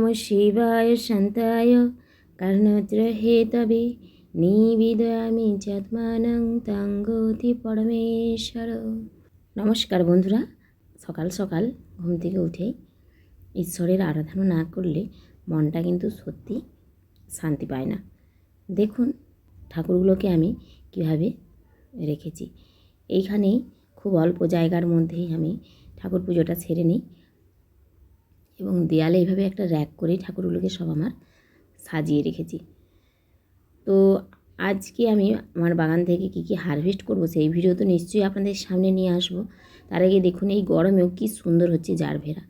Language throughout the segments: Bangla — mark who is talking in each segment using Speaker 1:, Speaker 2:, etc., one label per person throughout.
Speaker 1: নমঃ শিবায় শান্তায় কর্ণত্রহেতবে নিবেদয়ামি যৎমানং তং গতি পরমেশ্বর। নমস্কার বন্ধুরা, সকাল সকাল ঘুম থেকে উঠেই ঈশ্বরের আরাধনা না করলে মনটা কিন্তু সত্যি শান্তি পায় না। দেখুন ঠাকুরগুলোকে আমি কিভাবে রেখেছি। এইখানেই খুব অল্প জায়গার মধ্যেই আমি ঠাকুর পুজোটা সেরে নিই এবং দেয়ালে এইভাবে একটা র্যাক করে ঠাকুরগুলোকে সব আমার সাজিয়ে রেখেছি। তো আজকে আমি আমার বাগান থেকে কী হারভেস্ট করব সেই ভিডিও তো নিশ্চয়ই আপনাদের সামনে নিয়ে আসব। তার আগে দেখুন এই গরমেও কি সুন্দর হচ্ছে জারভেরা।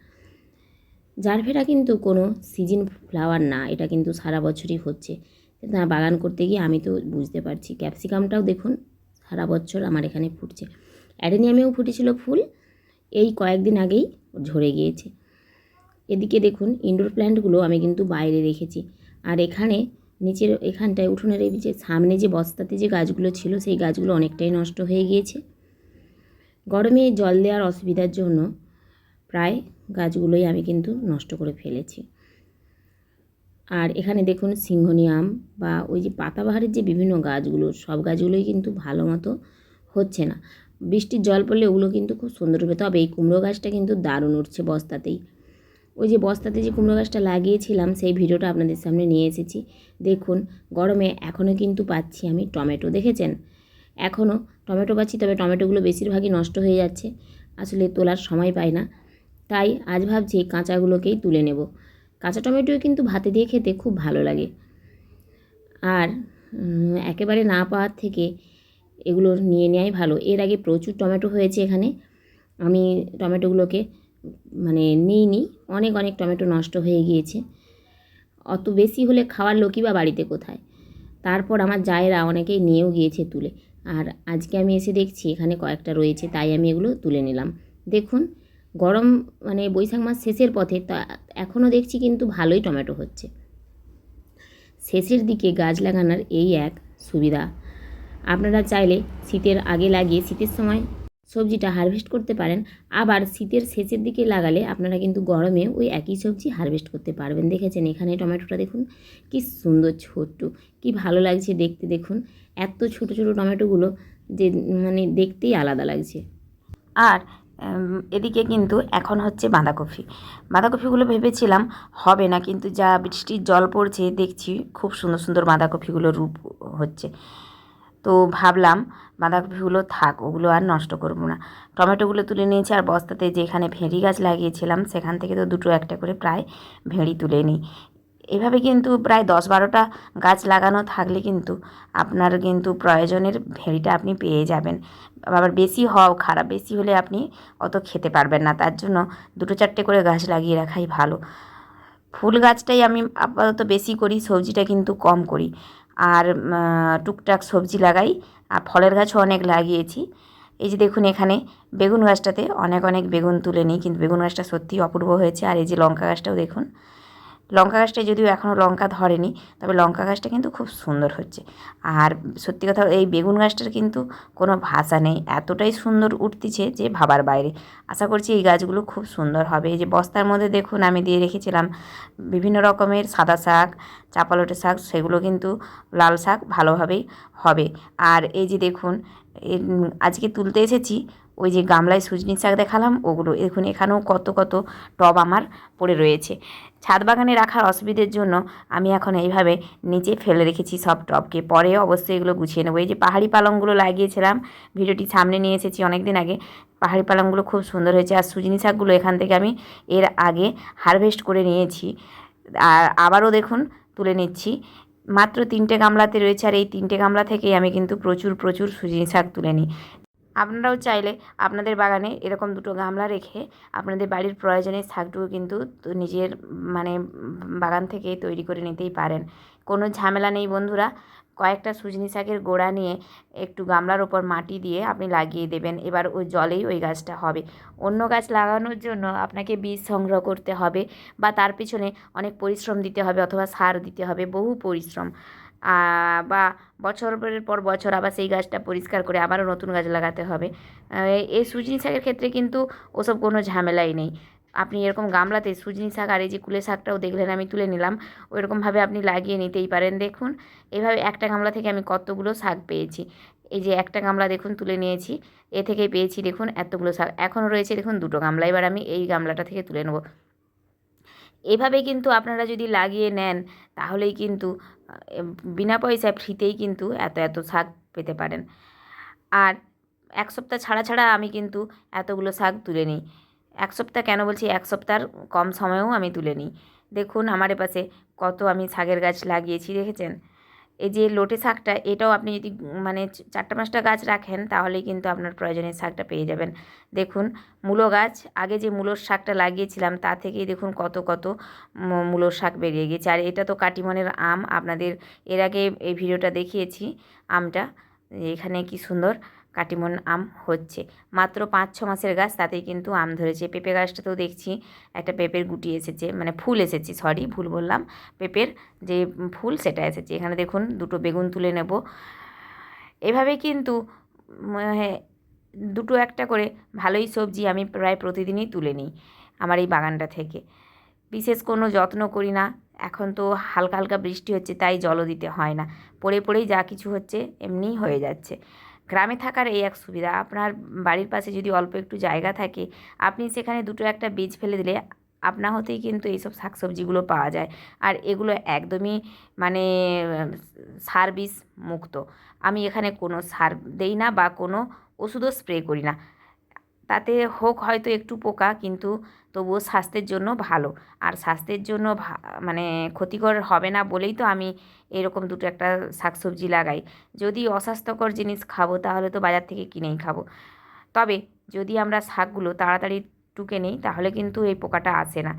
Speaker 1: জারভেরা কিন্তু কোনো সিজন ফ্লাওয়ার না, এটা কিন্তু সারা বছরই হচ্ছে। কিন্তু বাগান করতে গিয়ে আমি তো বুঝতে পারছি। ক্যাপসিকামটাও দেখুন সারা বছর আমার এখানে ফুটছে। অ্যাডেনিয়ামেও ফুটেছিল ফুল, এই কয়েকদিন আগেই ঝরে গিয়েছে। এদিকে দেখুন ইনডোর প্ল্যান্টগুলো আমি কিন্তু বাইরে রেখেছি। আর এখানে নিচের এখানটায় উঠোনের এই যে সামনে যে বস্তাতে যে গাছগুলো ছিল সেই গাছগুলো অনেকটাই নষ্ট হয়ে গিয়েছে। গরমে জল দেওয়ার অসুবিধার জন্য প্রায় গাছগুলোই আমি কিন্তু নষ্ট করে ফেলেছি। আর এখানে দেখুন সিংহনিয়াম বা ওই যে পাতাবাহারের যে বিভিন্ন গাছগুলো, সব গাছগুলোই কিন্তু ভালো মতো হচ্ছে না। বৃষ্টির জল পড়লে ওগুলো কিন্তু খুব সুন্দর হবে। তবে এই কুমড়ো গাছটা কিন্তু দারুণ উঠছে বস্তাতেই। ওই যে বস্তাতে যে কুমড়ো গাছটা লাগিয়েছিলাম সেই ভিডিওটা আপনাদের সামনে নিয়ে এসেছি। দেখুন গরমে এখনও কিন্তু পাচ্ছি আমি টমেটো, দেখেছেন? এখনও টমেটো পাচ্ছি, তবে টমেটোগুলো বেশিরভাগই নষ্ট হয়ে যাচ্ছে, আসলে তোলার সময় পাই না। তাই আজ ভাবছি কাঁচাগুলোকেই তুলে নেব। কাঁচা টমেটোও কিন্তু ভাতে দিয়ে খেতে খুব ভালো লাগে। আর একেবারে না পাওয়ার থেকে এগুলো নিয়ে নেওয়াই ভালো। এর আগে প্রচুর টমেটো হয়েছে এখানে, আমি টমেটোগুলোকে নিইনি, অনেক টমেটো নষ্ট হয়ে গিয়েছে। অত বেশি হলে খাওয়ার লোকই বা বাড়িতে কোথায়। তারপর আমার জায়েরা অনেকেই নিয়েও গিয়েছে তুলে। আর আজকে আমি এসে দেখছি এখানে কয়েকটা রয়েছে, তাই আমি এগুলো তুলে নিলাম। দেখুন গরম বৈশাখ মাস শেষের পথে, তা এখনও দেখছি কিন্তু ভালোই টমেটো হচ্ছে। শেষের দিকে গাছ লাগানোর এই এক সুবিধা। আপনারা চাইলে শীতের আগে লাগিয়ে শীতের সময় সবজিটা হারভেস্ট করতে পারেন। আবার শীতের শেষের দিকে লাগালে আপনারা কিন্তু গরমে ওই একই সবজি হারভেস্ট করতে পারবেন। দেখেছেন এখানে টমেটোটা দেখুন কি সুন্দর ছোট্ট, কি ভালো লাগছে দেখতে। দেখুন এত ছোট ছোট টমেটোগুলো যে দেখতেই আলাদা লাগছে। আর এদিকে কিন্তু এখন হচ্ছে বাঁধাকপিগুলো ভেবেছিলাম হবে না, কিন্তু যা বৃষ্টির জল পড়ছে দেখছি খুব সুন্দর সুন্দর বাঁধাকপিগুলো রূপ হচ্ছে। তো ভাবলাম বাঁধাকপিগুলো থাক, ওগুলো আর নষ্ট করব না। টমেটোগুলো তুলে নিয়েছি, আর বস্তাতে যেখানে ভেঁড়ি গাছ লাগিয়েছিলাম সেখান থেকে তো দুটো একটা করে প্রায় ভেঁড়ি তুলে নিই। এভাবে কিন্তু প্রায় 10-12টা গাছ লাগানো থাকলে কিন্তু আপনার কিন্তু প্রয়োজনের ভেঁড়িটা আপনি পেয়ে যাবেন। আবার বেশি হওয়াও খারাপ, বেশি হলে আপনি অত খেতে পারবেন না। তার জন্য 2-4টে করে গাছ লাগিয়ে রাখাই ভালো। ফুল গাছটাই আমি আপাতত বেশি করি, সবজিটা কিন্তু কম করি। আর টুকটাক সবজি লাগাই, আর ফলের গাছও অনেক লাগিয়েছি। এই যে দেখুন এখানে বেগুন গাছটাতে অনেক বেগুন তুলে নিই, কিন্তু বেগুন গাছটা সত্যিই অপূর্ব হয়েছে। আর এই যে লঙ্কা গাছটাও দেখুন, লঙ্কা গাছটায় যদিও এখনও লঙ্কা ধরেনি, তবে লঙ্কা গাছটা কিন্তু খুব সুন্দর হচ্ছে। আর সত্যি কথা এই বেগুন গাছটার কিন্তু কোনো ভাষা নেই, এতটাই সুন্দর উঠতিছে যে ভাবার বাইরে। আশা করছি এই গাছগুলো খুব সুন্দর হবে। এই যে বস্তার মধ্যে দেখুন আমি দিয়ে রেখেছিলাম বিভিন্ন রকমের সাদা শাক, চাপালোটে শাক, সেগুলো কিন্তু লাল শাক ভালোভাবেই হবে। আর এই যে দেখুন আজকে তুলতে এসেছি ওই যে গামলায় সজনি শাক দেখালাম ওগুলো, দেখুন এখানেও কত টব আমার পড়ে রয়েছে। ছাদ বাগানে রাখার অসুবিধের জন্য আমি এখন এইভাবে নিচে ফেলে রেখেছি সব টবকে, পরে অবশ্যই এগুলো গুছিয়ে নেবো। এই যে পাহাড়ি পালংগুলো লাগিয়েছিলাম, ভিডিওটি সামনে নিয়ে এসেছি অনেক দিন আগে। পাহাড়ি পালংগুলো খুব সুন্দর হয়েছে। আর সজনি শাকগুলো এখান থেকে আমি এর আগে হারভেস্ট করে নিয়েছি, আর আবারও দেখুন তুলে নিচ্ছি। মাত্র 3টে গামলাতে রয়েছে, আর এই 3টে গামলা থেকেই আমি কিন্তু প্রচুর সজনি শাক তুলে নিই। আপনারাও চাইলে আপনাদের বাগানে এরকম 2টো গামলা রেখে আপনাদের বাড়ির প্রয়োজনের শাকটুকু কিন্তু নিজের বাগান থেকে তৈরি করে নিতেই পারেন। কোনো ঝামেলা নেই বন্ধুরা। কয়েকটা সজনি শাকের গোড়া নিয়ে একটু গামলার ওপর মাটি দিয়ে আপনি লাগিয়ে দেবেন, এবার ওই জলেই ওই গাছটা হবে। অন্য গাছ লাগানোর জন্য আপনাকে বীজ সংগ্রহ করতে হবে, বা তার পিছনে অনেক পরিশ্রম দিতে হবে, অথবা সার দিতে হবে, বহু পরিশ্রম। বা বছরের পর বছর আবার সেই গাছটা পরিষ্কার করে আবারও নতুন গাছ লাগাতে হবে। এই সজনি শাকের ক্ষেত্রে কিন্তু ওসব কোনো ঝামেলাই নেই। আপনি এরকম গামলাতে সুজনি শাক আর এই যে কুলে শাকটাও দেখলেন আমি তুলে নিলাম, ওইরকমভাবে আপনি লাগিয়ে নিতেই পারেন। দেখুন এভাবে একটা গামলা থেকে আমি কতগুলো শাক পেয়েছি। এই যে একটা গামলা দেখুন তুলে নিয়েছি, এ থেকেই পেয়েছি দেখুন এতগুলো শাক। এখনও রয়েছে দেখুন দুটো গামলা, এবার আমি এই গামলাটা থেকে তুলে নেব। এভাবে কিন্তু আপনারা যদি লাগিয়ে নেন তাহলেই কিন্তু বিনা পয়সায় ফ্রিতেই কিন্তু এত এত শাক পেতে পারেন। আর এক সপ্তাহ ছাড়া ছাড়া আমি কিন্তু এতগুলো শাক তুলে নিই। এক সপ্তাহ কেন বলছি, এক সপ্তাহের কম সময়েও আমি তুলে নিই। দেখুন আমার এপাশে কত আমি শাকের গাছ লাগিয়েছি, দেখেছেন? এই যে লোটে শাকটা, এটাও আপনি যদি মানে 4-5টা গাছ রাখেন তাহলেই কিন্তু আপনার প্রয়োজনীয় শাকটা পেয়ে যাবেন। দেখুন মূলো গাছ, আগে যে মূলোর শাকটা লাগিয়েছিলাম তা থেকেই দেখুন কত কত মূলোর শাক বেরিয়ে গেছে। আর এটা তো কাটিমনের আম, আপনাদের এর আগে এই ভিডিওটা দেখিয়েছি আমটা, এখানে কি সুন্দর কাটিমন আম হচ্ছে। মাত্র 5-6 মাসের গাছ, তাতেই কিন্তু আম ধরেছে। পেঁপে গাছটাতেও দেখছি একটা পেঁপের গুটি এসেছে, মানে ফুল এসেছে, সরি ভুল বললাম, পেঁপের যে ফুল সেটা এসেছে। এখানে দেখুন দুটো বেগুন তুলে নেব। এভাবে কিন্তু দুটো একটা করে ভালোই সবজি আমি প্রায় প্রতিদিনই তুলে নিই আমার এই বাগানটা থেকে। বিশেষ কোনো যত্ন করি না। এখন তো হালকা হালকা বৃষ্টি হচ্ছে, তাই জলও দিতে হয় না, পড়ে পড়েই যা কিছু হচ্ছে এমনিই হয়ে যাচ্ছে। গ্রামে থাকার এই এক সুবিধা, আপনার বাড়ির পাশে যদি অল্প একটু জায়গা থাকে, আপনি সেখানে দুটো একটা বীজ ফেলে দিলে আপনা হতেই কিন্তু এইসব শাকসবজিগুলো পাওয়া যায়। আর এগুলো একদমই মানে সার বিষ মুক্ত। আমি এখানে কোনো সার দেই না বা কোনো ওষুধও স্প্রে করি না। তাতে হোক হয়তো একটু পোকা, কিন্তু তবুও স্বাস্থ্যের জন্য ভালো। আর স্বাস্থ্যের জন্য মানে ক্ষতিকর হবে না বলেই তো আমি এরকম দুটো একটা শাকসবজি লাগাই। যদি অস্বাস্থ্যকর জিনিস খাবো তাহলে তো বাজার থেকে কিনেই খাবো। তবে যদি আমরা শাকগুলো তাড়াতাড়ি টুকে নিই তাহলে কিন্তু এই পোকাটা আসে না।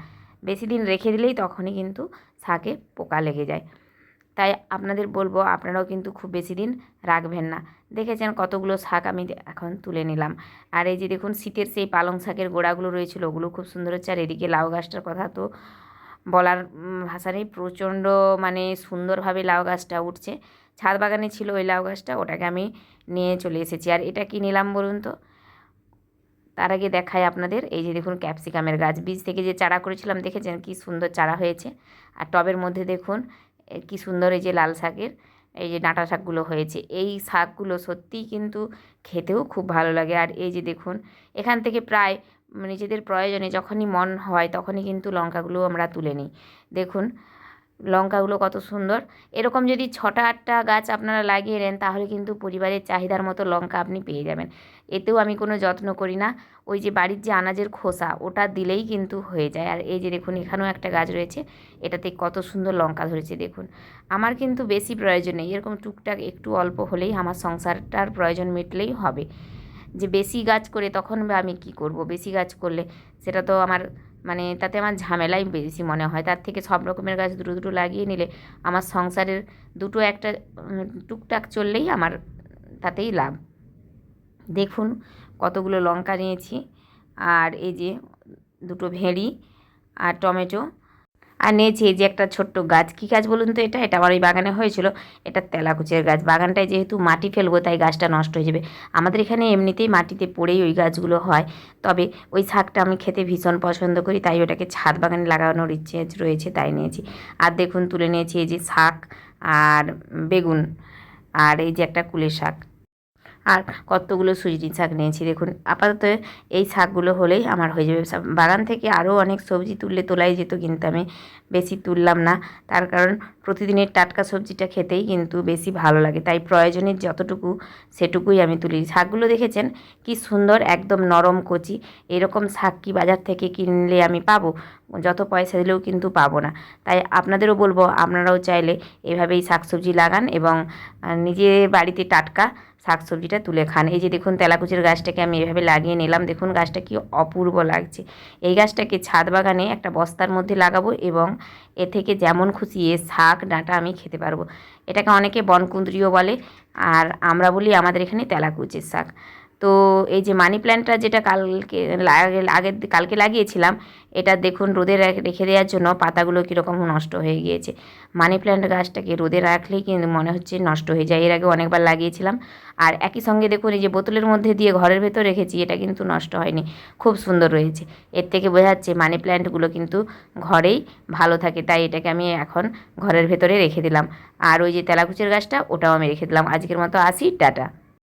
Speaker 1: বেশি দিন রেখে দিলেই তখনই কিন্তু শাকে পোকা লেগে যায়। তাই আপনাদের বলবো আপনারাও কিন্তু খুব বেশি দিন রাখবেন না। দেখেছেন কতগুলো শাক আমি এখন তুলে নিলাম। আর এই যে দেখুন শীতের সেই পালং শাকের গোড়াগুলো রয়েছিল, ওগুলো খুব সুন্দর হচ্ছে। আর এদিকে লাউ গাছটার কথা তো বলার ভাষা নেই, প্রচণ্ড মানে সুন্দরভাবে লাউ গাছটা উঠছে। ছাদ বাগানে ছিল ওই লাউ গাছটা, ওটাকে আমি নিয়ে চলে এসেছি। আর এটা কি নিলাম বলুন তো? তার আগে দেখাই আপনাদের, এই যে দেখুন ক্যাপসিকামের গাছ, বীজ থেকে যে চারা করেছিলাম দেখেছেন কি সুন্দর চারা হয়েছে। আর টবের মধ্যে দেখুন কি সুন্দর এই যে লাল শাকের এই যে ডাঁটা শাকগুলো হয়েছে। এই শাকগুলো সত্যিই কিন্তু খেতেও খুব ভালো লাগে। আর এই যে দেখুন এখান থেকে প্রায় নিজেদের প্রয়োজনে যখনই মন হয় তখনই কিন্তু লঙ্কাগুলো আমরা তুলে নিই। দেখুন লঙ্কাগুলো কত সুন্দর। এরকম যদি 6টা-8টা গাছ আপনারা লাগিয়ে নেন তাহলে কিন্তু পরিবারের চাহিদার মতো লঙ্কা আপনি পেয়ে যাবেন। এতেও আমি কোনো যত্ন করি না, ওই যে বাড়ির যে আনাজের খোসা ওটা দিলেই কিন্তু হয়ে যায়। আর এই যে দেখুন এখানেও একটা গাছ রয়েছে, এটাতে কত সুন্দর লঙ্কা ধরেছে দেখুন। আমার কিন্তু বেশি প্রয়োজন নেই, এরকম টুকটাক একটু অল্প হলেই আমার সংসারটার প্রয়োজন মিটলেই হবে। যে বেশি গাছ করে তখন বা আমি কি করব, বেশি গাছ করলে সেটা তো আমার মানে তাতে আমার ঝামেলাই বেশি মনে হয়। তার থেকে সব রকমের গাছ দুটো দুটো লাগিয়ে নিলে আমার সংসারের দুটো একটা টুকটাক চললেই আমার তাতেই লাভ। দেখুন কতগুলো লঙ্কা নিয়েছি, আর এই যে দুটো ভেঁড়ি আর টমেটো, আর নিয়েছি এই যে একটা ছোট্ট গাছ। কী গাছ বলুন তো? এটা আমার ওই বাগানে হয়েছিল, এটা তেলাকুচের গাছ। বাগানটায় যেহেতু মাটি ফেলবো তাই গাছটা নষ্ট হয়ে যাবে। আমাদের এখানে এমনিতেই মাটিতে পড়েই ওই গাছগুলো হয়। তবে ওই শাকটা আমি খেতে ভীষণ পছন্দ করি, তাই ওটাকে ছাদ বাগানে লাগানোর ইচ্ছে রয়েছে, তাই নিয়েছি। আর দেখুন তুলে নিয়েছি এই যে শাক আর বেগুন, আর এই যে একটা কুলের শাক, আর কতগুলো সুজনি শাক নিয়েছি। দেখুন আপাতত এই শাকগুলো হলেই আমার হয়ে যাবে। বাগান থেকে আরও অনেক সবজি তোলাই যেত, কিন্তু আমি বেশি তুললাম না। তার কারণ প্রতিদিনের টাটকা সবজিটা খেতেই কিন্তু বেশি ভালো লাগে, তাই প্রয়োজনের যতটুকু সেটুকুই আমি তুলি। শাকগুলো দেখেছেন কি সুন্দর, একদম নরম কচি। এরকম শাক কি বাজার থেকে কিনলে আমি পাবো? যত পয়সা দিলেও কিন্তু পাবো না। তাই আপনাদেরও বলবো আপনারাও চাইলে এভাবেই শাকসবজি লাগান এবং নিজের বাড়িতে টাটকা শাকসবজিটা তুলে খান। এই যে দেখুন তেলাকুচের গাছটাকে আমি এভাবে লাগিয়ে নিলাম, দেখুন গাছটা কি অপূর্ব লাগছে। এই গাছটাকে ছাদ বাগানে একটা বস্তার মধ্যে লাগাবো এবং এ থেকে যেমন খুশি এ শাক ডাঁটা আমি খেতে পারবো। এটাকে অনেকে বনকুঁদরিও বলে, আর আমরা বলি আমাদের এখানে তেলাকুচের শাক। তো এই যে মানি প্ল্যান্টটা যেটা কালকে লাগিয়েছিলাম, এটা দেখুন রোদে রেখে দেওয়ার জন্য পাতাগুলো কীরকম নষ্ট হয়ে গিয়েছে। মানি প্ল্যান্ট গাছটাকে রোদে রাখলেই কিন্তু মনে হচ্ছে নষ্ট হয়ে যায়। এর আগে অনেকবার লাগিয়েছিলাম। আর একই সঙ্গে দেখুন এই যে বোতলের মধ্যে দিয়ে ঘরের ভেতর রেখেছি, এটা কিন্তু নষ্ট হয়নি, খুব সুন্দর রয়েছে। এর থেকে বোঝা যাচ্ছে মানি প্ল্যান্টগুলো কিন্তু ঘরেই ভালো থাকে, তাই এটাকে আমি এখন ঘরের ভেতরে রেখে দিলাম। আর ওই যে তেলাকুচের গাছটা, ওটাও আমি রেখে দিলাম। আজকের মতো আসি, টাটা।